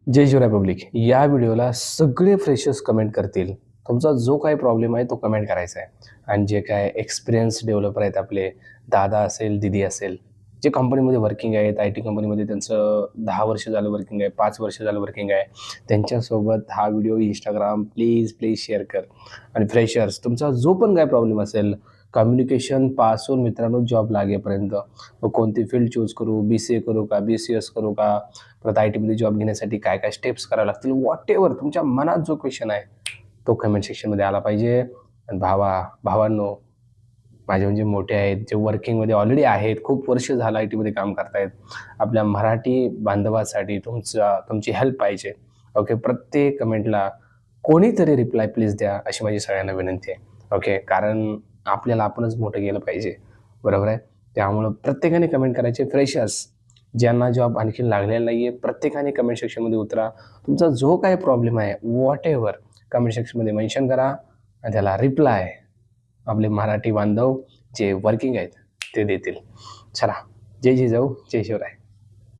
जय Shivray public. या व्हिडिओला सगळे फ्रेशर्स कमेंट करतील. तुमचा जो काही प्रॉब्लेम आहे तो कमेंट करायचा आहे. आणि जे काय एक्सपिरियन्स डेव्हलपर आहेत आपले, दादा असेल, दीदी असेल, जे कंपनीमध्ये वर्किंग आहेत, IT कंपनीमध्ये त्यांचं 10 वर्ष झालं वर्किंग आहे, 5 वर्ष झालं वर्किंग आहे, त्यांच्यासोबत हा व्हिडिओ Instagram प्लीज शेअर कर. आणि फ्रेशर्स, तुमचा जो पण काय प्रॉब्लेम असेल, कम्युनिकेशनपासून मित्रांनो जॉब लागेपर्यंत, कोणती फील्ड चूज करू, BCA करू का, BCS करू का, परत IT मध्ये जॉब घेण्यासाठी काय काय स्टेप्स करावे लागतील, व्हॉटएव्हर तुमच्या मनात जो क्वेश्चन आहे तो कमेंट सेक्शनमध्ये आला पाहिजे. आणि भावांनो, माझे म्हणजे मोठे आहेत, जे वर्किंगमध्ये ऑलरेडी आहेत, खूप वर्ष झालं IT मध्ये काम करतायत, आपल्या मराठी बांधवासाठी तुमची हेल्प पाहिजे. ओके, प्रत्येक कमेंटला कोणीतरी रिप्लाय प्लीज द्या, अशी माझी सगळ्यांना विनंती आहे. ओके, कारण आपल्याला आपणच मोठं केलं पाहिजे, बरोबर आहे. त्यामुळं प्रत्येकाने कमेंट करायचे. फ्रेशर्स, ज्यांना जॉब आणखी लागलेला नाही आहे, प्रत्येकाने कमेंट सेक्शनमध्ये उतरा. तुमचा जो काही प्रॉब्लेम आहे व्हॉटएव्हर कमेंट सेक्शनमध्ये मेन्शन करा आणि त्याला रिप्लाय आपले मराठी बांधव जे वर्किंग आहेत ते देतील. चला, जय जिजाऊ, जय शिवराय.